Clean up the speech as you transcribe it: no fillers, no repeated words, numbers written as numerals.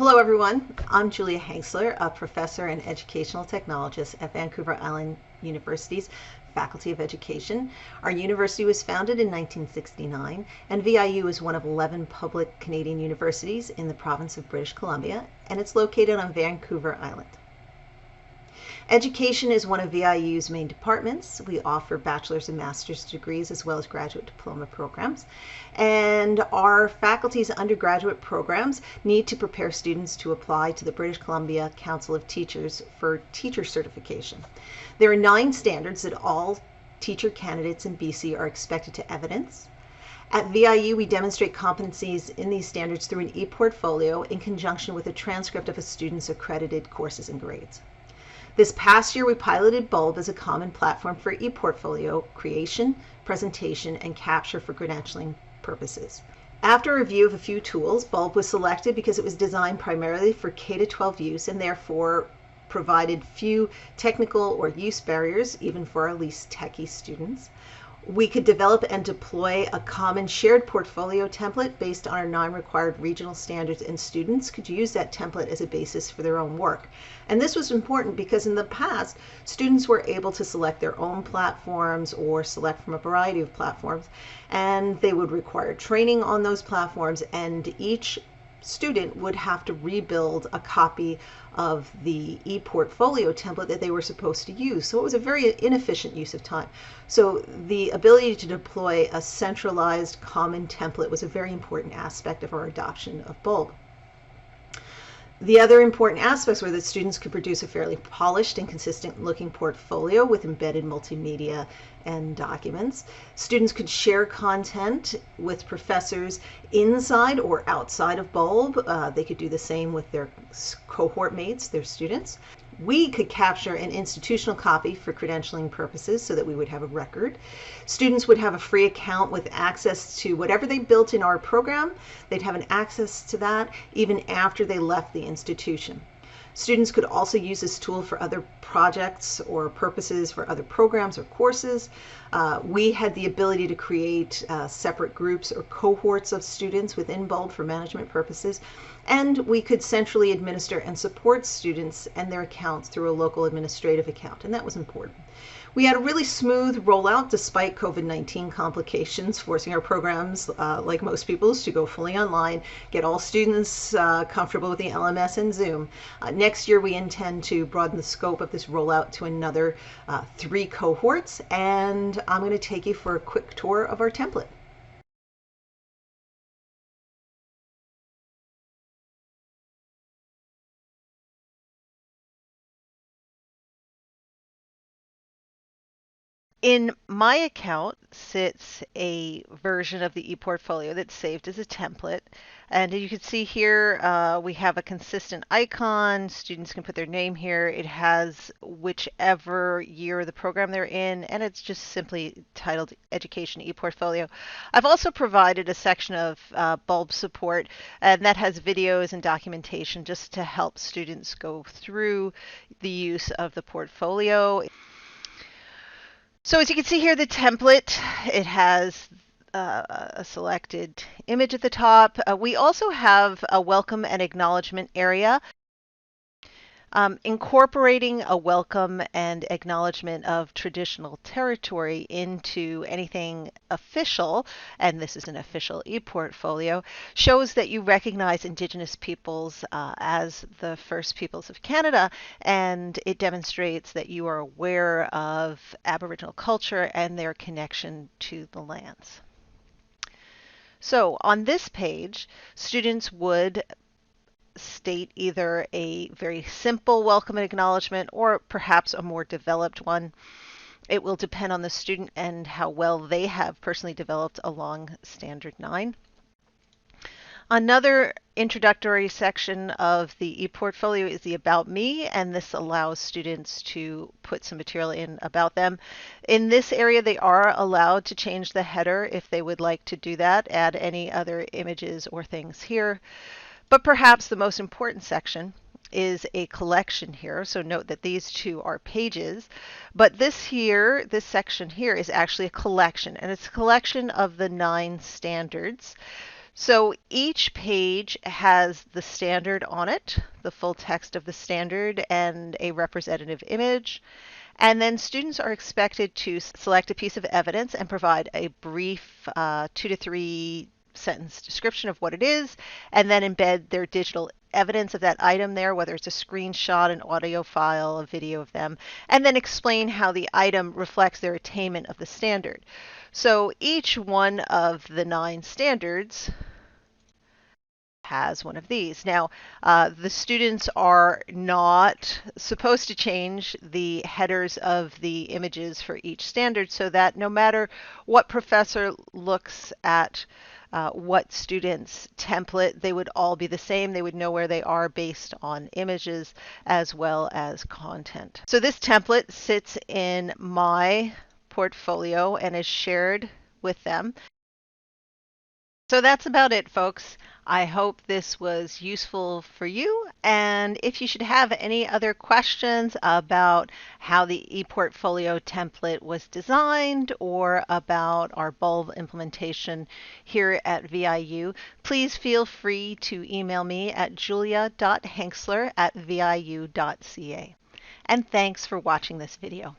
Hello everyone, I'm Julia Hangsler, a professor and educational technologist at Vancouver Island University's Faculty of Education. Our university was founded in 1969, and VIU is one of 11 public Canadian universities in the province of British Columbia, and it's located on Vancouver Island. Education is one of VIU's main departments. We offer bachelor's and master's degrees as well as graduate diploma programs. And our faculty's undergraduate programs need to prepare students to apply to the British Columbia Council of Teachers for teacher certification. There are 9 standards that all teacher candidates in BC are expected to evidence. At VIU, we demonstrate competencies in these standards through an e-portfolio in conjunction with a transcript of a student's accredited courses and grades. This past year, we piloted Bulb as a common platform for e-portfolio creation, presentation, and capture for credentialing purposes. After a review of a few tools, Bulb was selected because it was designed primarily for K-12 use and therefore provided few technical or use barriers, even for our least techie students. We could develop and deploy a common shared portfolio template based on our 9 required regional standards, and students could use that template as a basis for their own work. And this was important because in the past, students were able to select their own platforms or select from a variety of platforms, and they would require training on those platforms, and each student would have to rebuild a copy of the e-portfolio template that they were supposed to use. So it was a very inefficient use of time. So the ability to deploy a centralized common template was a very important aspect of our adoption of Bulb. The other important aspects were that students could produce a fairly polished and consistent looking portfolio with embedded multimedia and documents. Students could share content with professors inside or outside of Bulb. They could do the same with their cohort mates, their students. We could capture an institutional copy for credentialing purposes so that we would have a record. Students would have a free account with access to whatever they built in our program. They'd have an access to that even after they left the institution. Students could also use this tool for other projects or purposes for other programs or courses. We had the ability to create separate groups or cohorts of students within Bulb for management purposes, and we could centrally administer and support students and their accounts through a local administrative account, and that was important. We had a really smooth rollout despite COVID-19 complications, forcing our programs, like most people's, to go fully online, get all students comfortable with the LMS and Zoom. Next year, we intend to broaden the scope of this rollout to another 3 cohorts, and I'm going to take you for a quick tour of our template. In my account sits a version of the ePortfolio that's saved as a template. And you can see here we have a consistent icon. Students can put their name here. It has whichever year of the program they're in, and it's just simply titled Education ePortfolio. I've also provided a section of Bulb support, and that has videos and documentation just to help students go through the use of the portfolio. So as you can see here, the template, it has a selected image at the top. We also have a welcome and acknowledgement area. Incorporating a welcome and acknowledgement of traditional territory into anything official, and this is an official e-portfolio, shows that you recognize Indigenous peoples as the First Peoples of Canada, and it demonstrates that you are aware of Aboriginal culture and their connection to the lands. So on this page, students would state either a very simple welcome and acknowledgement or perhaps a more developed one. It will depend on the student and how well they have personally developed along Standard 9. Another introductory section of the ePortfolio is the About Me, and this allows students to put some material in about them. In this area, they are allowed to change the header if they would like to do that, add any other images or things here. But perhaps the most important section is a collection here. So note that these 2 are pages, but this section here is actually a collection, and it's a collection of the 9 standards. So each page has the standard on it, the full text of the standard, and a representative image. And then students are expected to select a piece of evidence and provide a brief 2 to 3 sentence description of what it is, and then embed their digital evidence of that item there, whether it's a screenshot, an audio file, a video of them, and then explain how the item reflects their attainment of the standard. So each one of the 9 standards has one of these. Now, the students are not supposed to change the headers of the images for each standard, so that no matter what professor looks at what student's template, they would all be the same. They would know where they are based on images as well as content. So this template sits in my portfolio and is shared with them. So that's about it, folks. I hope this was useful for you. And if you should have any other questions about how the ePortfolio template was designed or about our bulb implementation here at VIU, please feel free to email me at julia.henksler@viu.ca. And thanks for watching this video.